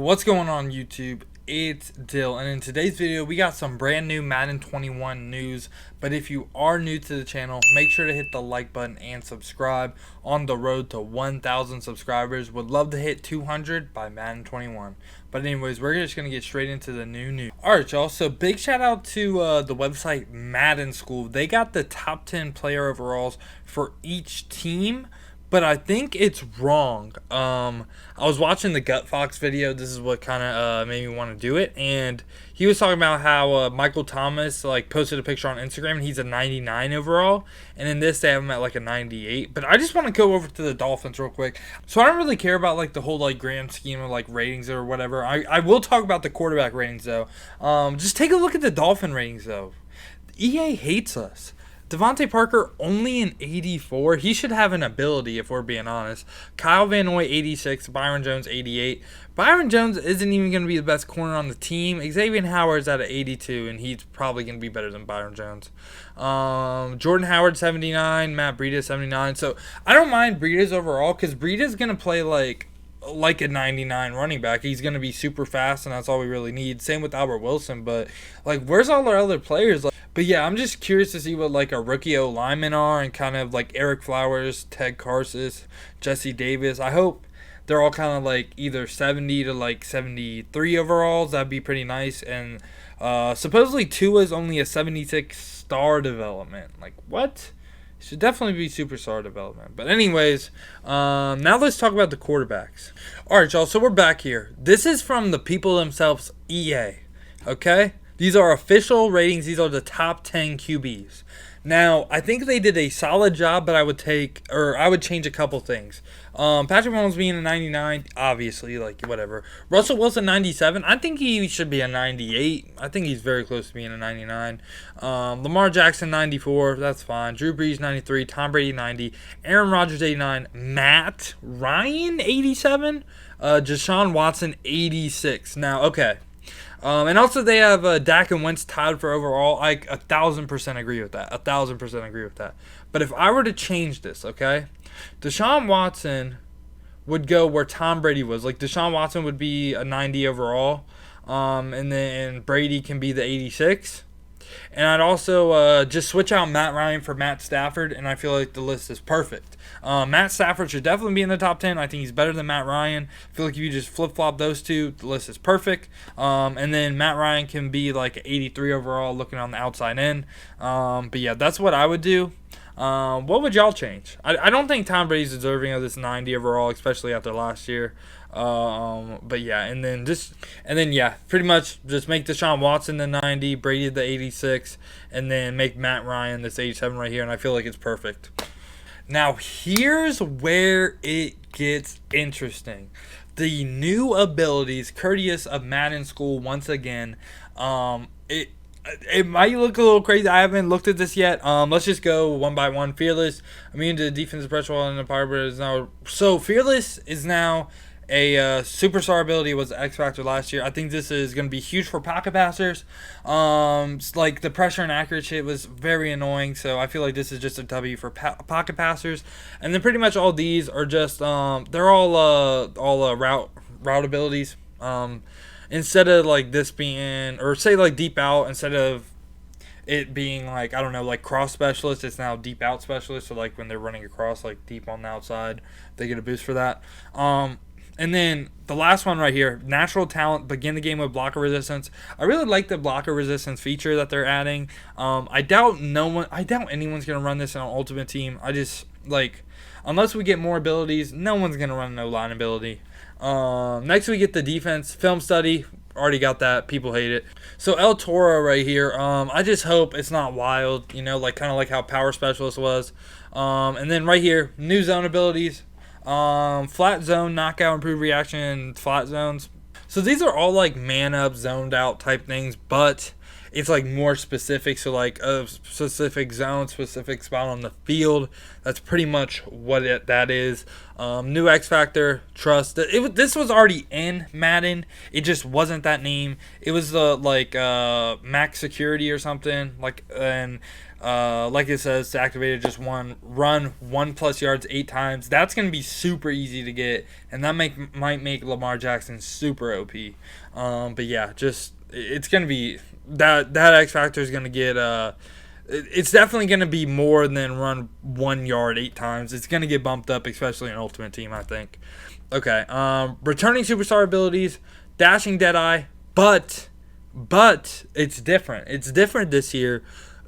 What's going on YouTube? It's Dill, and in today's video we got some brand new Madden 21 news. But if you are new to the channel, make sure to hit the like button and subscribe. On the road to 1,000 subscribers. Would love to hit 200 by Madden 21. But anyways, we're just going to get straight into the new news. Alright y'all, so big shout out to the website Madden School. They got the top 10 player overalls for each team. But I think it's wrong. I was watching the Gut Fox video. This is what kind of made me want to do it. And he was talking about how Michael Thomas posted a picture on Instagram and he's a 99 overall. And in this they have him at like a 98. But I just want to go over to the Dolphins real quick. So I don't really care about the whole grand scheme of ratings or whatever. I will talk about the quarterback ratings though. Just take a look at the Dolphin ratings though. EA hates us. Devontae Parker only an 84. He should have an ability if we're being honest. Kyle Van Noy 86. Byron Jones 88. Byron Jones isn't even going to be the best corner on the team. Xavier Howard's at an 82, and he's probably going to be better than Byron Jones. Jordan Howard 79. Matt Breida 79. So I don't mind Breida's overall because Breida's going to play like a 99 running back. He's going to be super fast, and that's all we really need. Same with Albert Wilson, but where's all our other players? But yeah, I'm just curious to see what a rookie O linemen are, and kind of Eric Flowers, Ted Karsus, Jesse Davis. I hope they're all kind of either 70 to 73 overalls. That'd be pretty nice. And supposedly Tua's only a 76 star development. What? Should definitely be superstar development. But anyways, now let's talk about the quarterbacks. Alright y'all, so we're back here. This is from the people themselves, EA. Okay? These are official ratings. These are the top 10 QBs. Now, I think they did a solid job, but I would change a couple things. Patrick Mahomes being a 99, obviously, whatever. Russell Wilson 97, I think he should be a 98. I think he's very close to being a 99. Lamar Jackson 94, that's fine. Drew Brees 93, Tom Brady 90, Aaron Rodgers 89, Matt Ryan 87, Deshaun Watson 86. Now, okay. And also they have Dak and Wentz tied for overall. I 1,000% agree with that. 1,000% agree with that. But if I were to change this, okay, Deshaun Watson would go where Tom Brady was. Deshaun Watson would be a 90 overall, and then Brady can be the 86. And I'd also just switch out Matt Ryan for Matt Stafford, and I feel like the list is perfect. Matt Stafford should definitely be in the top 10. I think he's better than Matt Ryan. I feel like if you just flip-flop those two, the list is perfect. And then Matt Ryan can be 83 overall looking on the outside in. But yeah, that's what I would do. What would y'all change? I don't think Tom Brady's deserving of this 90 overall, especially after last year. But yeah, and then yeah, pretty much just make Deshaun Watson the 90, Brady the 86, and then make Matt Ryan this 87 right here, and I feel like it's perfect. Now here's where it gets interesting. The new abilities, courteous of Madden School once again. It might look a little crazy. I haven't looked at this yet. Let's just go one by one. Fearless, immune to defensive pressure while in the power, but is now Fearless is now a superstar ability. Was the X Factor last year. I think this is going to be huge for pocket passers. The pressure and accurate shit was very annoying, so I feel like this is just a W for pocket passers. And then pretty much all these are just they're all route abilities. Instead of this being, or say deep out, instead of it being I don't know, cross specialist, it's now deep out specialist. So when they're running across deep on the outside, they get a boost for that. And then the last one right here, natural talent, begin the game with blocker resistance. I really like the blocker resistance feature that they're adding. I doubt anyone's gonna run this in an ultimate team. I just unless we get more abilities, no one's gonna run no line ability. Next we get the defense film study. Already got that. People hate it. So El Toro right here. I just hope it's not wild. Kind of like how power specialist was. And then right here, new zone abilities. Flat zone, knockout, improved reaction, flat zones. So these are all man up, zoned out type things, but it's more specific. So a specific zone, specific spot on the field. That's pretty much what that is. New X Factor, trust. This was already in Madden. It just wasn't that name. It was the max security or something. And Like it says, to activate it, just run 1+ yards 8 times. That's going to be super easy to get, and that might make Lamar Jackson super OP. But yeah, just it's going to be that X factor is going to get it's definitely going to be more than run 1 yard 8 times. It's going to get bumped up, especially in Ultimate Team, I think. Okay, returning superstar abilities, dashing Deadeye, but it's different. It's different this year.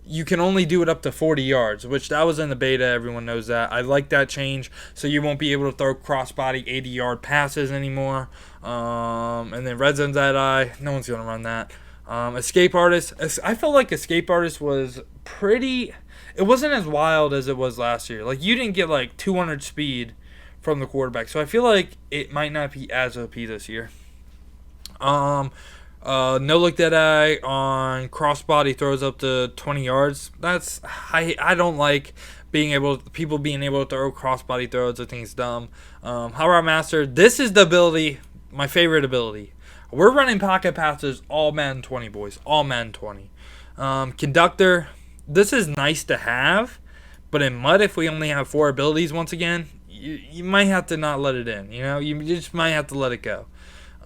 You can only do it up to 40 yards, which that was in the beta. Everyone knows that. I like that change, so you won't be able to throw crossbody 80-yard passes anymore. And then red zone Deadeye, no one's going to run that. Escape Artist, I felt like Escape Artist was pretty, it wasn't as wild as it was last year. Like, you didn't get like 200 speed from the quarterback, so I feel like it might not be as OP this year. No look Deadeye on crossbody throws up to 20 yards. That's I don't like people being able to throw crossbody throws. I think it's dumb. Hot Route Master, this is the ability, my favorite ability. We're running pocket passes all Madden 20, boys. All Madden 20. Conductor, this is nice to have, but in Mud, if we only have 4 abilities once again, you might have to not let it in. You know, you just might have to let it go.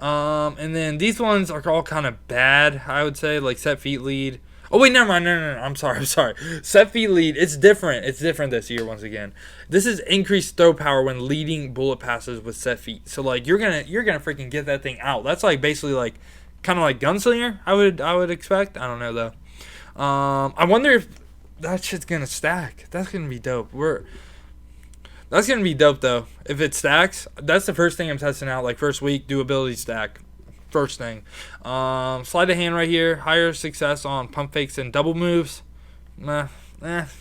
And then these ones are all kind of bad, I would say, like set feet lead. Oh, wait, never mind. No. I'm sorry. Set feet lead. It's different. It's different this year once again. This is increased throw power when leading bullet passes with set feet. So, like, you're gonna freaking get that thing out. That's, like, basically, like, kind of like Gunslinger, I would expect. I don't know, though. I wonder if that shit's gonna stack. That's gonna be dope. That's going to be dope, though. If it stacks, that's the first thing I'm testing out. Like, first week, do ability stack. First thing. Sleight of hand right here. Higher success on pump fakes and double moves. Fast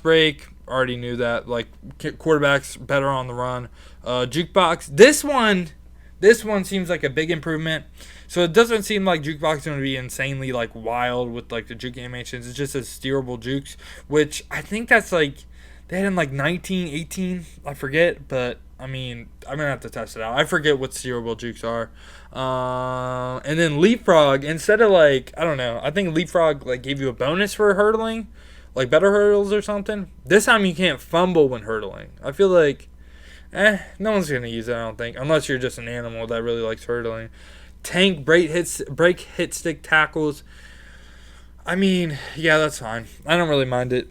break. Already knew that. Like, quarterbacks better on the run. Jukebox. This one seems like a big improvement. So it doesn't seem like Jukebox is going to be insanely, like, wild with, like, the juke animations. It's just a steerable jukes, which I think that's, like, they had in like 19, 18, I forget, but I mean, I'm going to have to test it out. I forget what steerable jukes are. And then Leapfrog, instead of like, I don't know, I think Leapfrog like gave you a bonus for hurdling, like better hurdles or something. This time you can't fumble when hurdling. I feel like, no one's going to use it, I don't think, unless you're just an animal that really likes hurdling. Tank, break hit stick tackles. I mean, yeah, that's fine. I don't really mind it.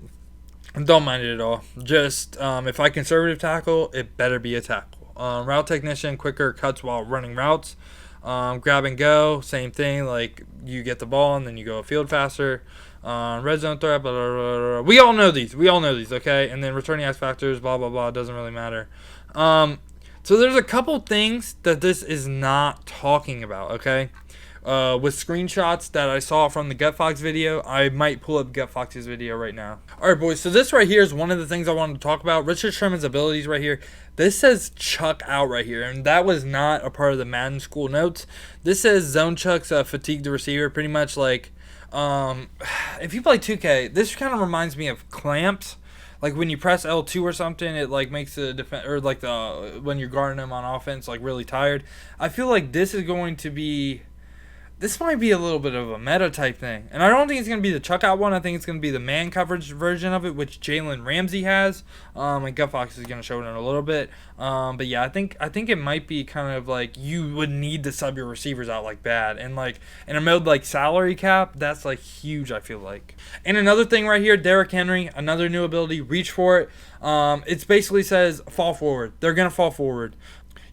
Don't mind it at all. Just if I conservative tackle, it better be a tackle. Route technician, quicker cuts while running routes. Grab and go, same thing. Like you get the ball and then you go a field faster. Red zone threat, blah, blah, blah, blah. We all know these. Okay. And then returning X factors, blah blah blah. Doesn't really matter. So there's a couple things that this is not talking about. Okay. With screenshots that I saw from the GutFox video. I might pull up GutFox's video right now. Alright, boys, so this right here is one of the things I wanted to talk about. Richard Sherman's abilities right here. This says chuck out right here, and that was not a part of the Madden school notes. This says zone chucks fatigue the receiver, pretty much like if you play 2K, this kind of reminds me of clamps. Like when you press L2 or something, it like makes the defense, or like when you're guarding them on offense, like really tired. I feel like this is going to be, this might be a little bit of a meta type thing. And I don't think it's going to be the chuck out one. I think it's going to be the man coverage version of it, which Jalen Ramsey has. And GutFox is going to show it in a little bit. But yeah, I think it might be kind of like you would need to sub your receivers out like bad. And like in a mode like salary cap, that's like huge, I feel like. And another thing right here, Derrick Henry, another new ability, reach for it. It basically says fall forward. They're going to fall forward.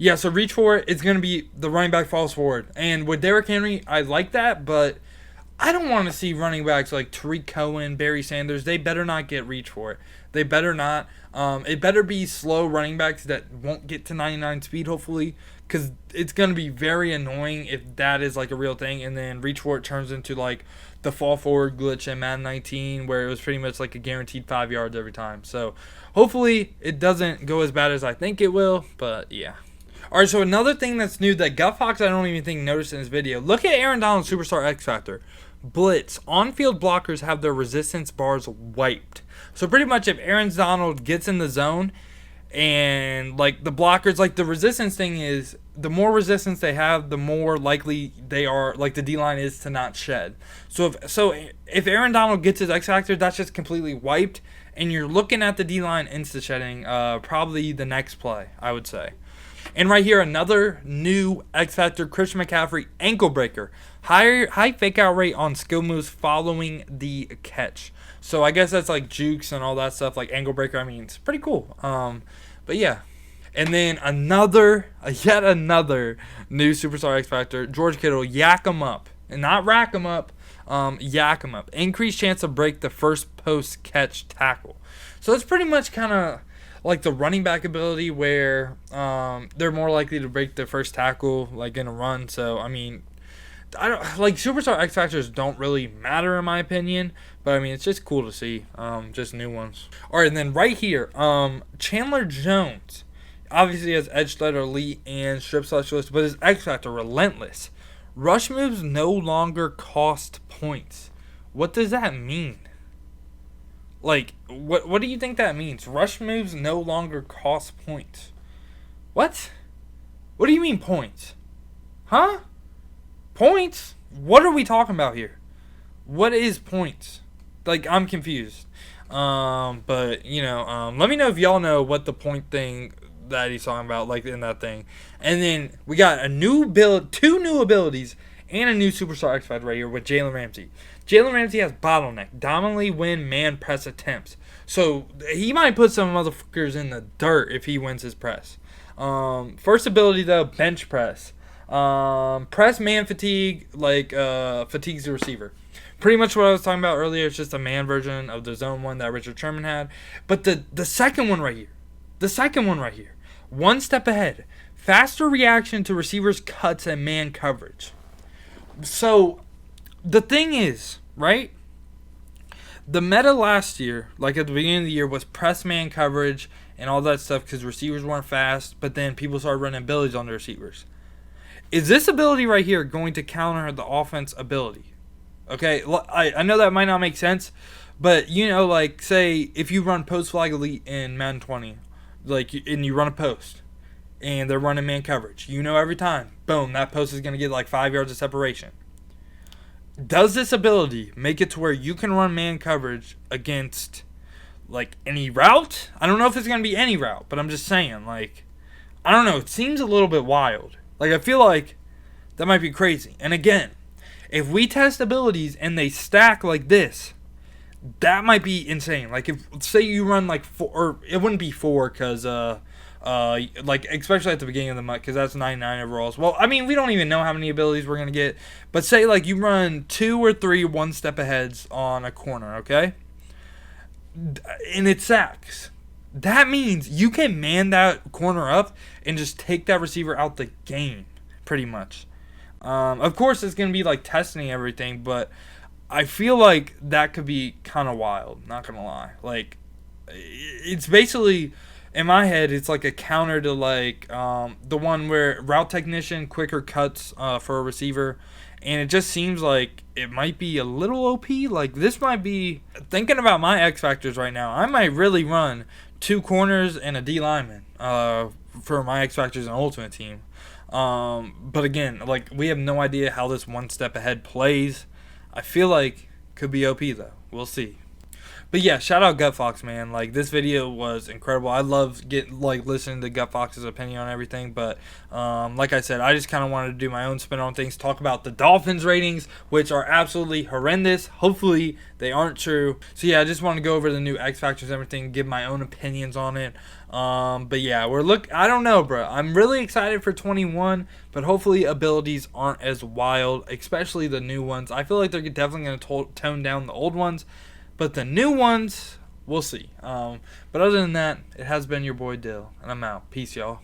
Yeah, so reach for it. It's going to be the running back falls forward. And with Derrick Henry, I like that, but I don't want to see running backs like Tariq Cohen, Barry Sanders. They better not get reach for it. They better not. It better be slow running backs that won't get to 99 speed, hopefully, because it's going to be very annoying if that is like a real thing. And then reach for it turns into like the fall forward glitch in Madden 19 where it was pretty much like a guaranteed 5 yards every time. So hopefully it doesn't go as bad as I think it will, but yeah. Alright, so another thing that's new that GutFox I don't even think noticed in this video. Look at Aaron Donald's Superstar X Factor. Blitz. On-field blockers have their resistance bars wiped. So pretty much if Aaron Donald gets in the zone and like the blockers, like the resistance thing is the more resistance they have, the more likely they are, like the D-line is to not shed. So if Aaron Donald gets his X Factor, that's just completely wiped, and you're looking at the D-line insta shedding probably the next play, I would say. And right here, another new X Factor, Christian McCaffrey ankle breaker. High fake out rate on skill moves following the catch. So I guess that's like jukes and all that stuff, like ankle breaker. I mean, it's pretty cool. But yeah. And then yet another new superstar X Factor, George Kittle, yak him up. And not rack him up, yak him up. Increased chance to break the first post catch tackle. So it's pretty much kind of like the running back ability where they're more likely to break the first tackle like in a run. So I mean, I don't like superstar X Factors don't really matter in my opinion, but I mean it's just cool to see just new ones. All right, and then right here, Chandler Jones obviously has edge threat elite and strip specialist, but his X Factor relentless. Rush moves no longer cost points. What does that mean? Like, what do you think that means? Rush moves no longer cost points. What? What do you mean points? Huh? Points? What are we talking about here? What is points? Like, I'm confused. But, you know, let me know if y'all know what the point thing that he's talking about, like, in that thing. And then we got a new build, 2 new abilities, and a new superstar X Factor right here with Jalen Ramsey. Jalen Ramsey has bottleneck, dominantly win man press attempts. So he might put some motherfuckers in the dirt if he wins his press. First ability though, bench press. Press man fatigue, like fatigues the receiver. Pretty much what I was talking about earlier. It's just a man version of the zone one that Richard Sherman had. But the second one right here, one step ahead, faster reaction to receivers' cuts and man coverage. So the thing is, right? The meta last year, like at the beginning of the year, was press man coverage and all that stuff because receivers weren't fast, but then people started running abilities on the receivers. Is this ability right here going to counter the offense ability? Okay, I know that might not make sense, but you know, like say if you run post flag elite in Madden 20, like and you run a post, and they're running man coverage, you know every time, boom, that post is gonna get like 5 yards of separation. Does this ability make it to where you can run man coverage against like any route? I don't know if it's gonna be any route, but I'm just saying, like, I don't know. It seems a little bit wild. Like I feel like that might be crazy. And again, if we test abilities and they stack like this, that might be insane. Like if say you run like 4, or it wouldn't be 4 because like especially at the beginning of the month because that's 99 overalls. Well, I mean we don't even know how many abilities we're gonna get, but say like you run 2 or 3 one step aheads on a corner, okay, and it sacks. That means you can man that corner up and just take that receiver out the game, pretty much. Of course, it's going to be like testing everything, but I feel like that could be kind of wild, not going to lie. Like, it's basically, in my head, it's like a counter to like the one where route technician, quicker cuts for a receiver. And it just seems like it might be a little OP. Like, this might be, thinking about my X Factors right now, I might really run 2 corners and a D lineman for my X Factors and Ultimate Team. But again, like, we have no idea how this one step ahead plays. I feel like could be OP though. We'll see. But yeah, shout out Gut Fox, man. Like, this video was incredible. I love listening to Gut Fox's opinion on everything. But like I said, I just kind of wanted to do my own spin on things. Talk about the Dolphins ratings, which are absolutely horrendous. Hopefully they aren't true. So yeah, I just want to go over the new X Factors and everything, give my own opinions on it. But yeah, I don't know, bro. I'm really excited for 21, but hopefully abilities aren't as wild, especially the new ones. I feel like they're definitely going to tone down the old ones. But the new ones, we'll see. But other than that, it has been your boy Dill, and I'm out. Peace, y'all.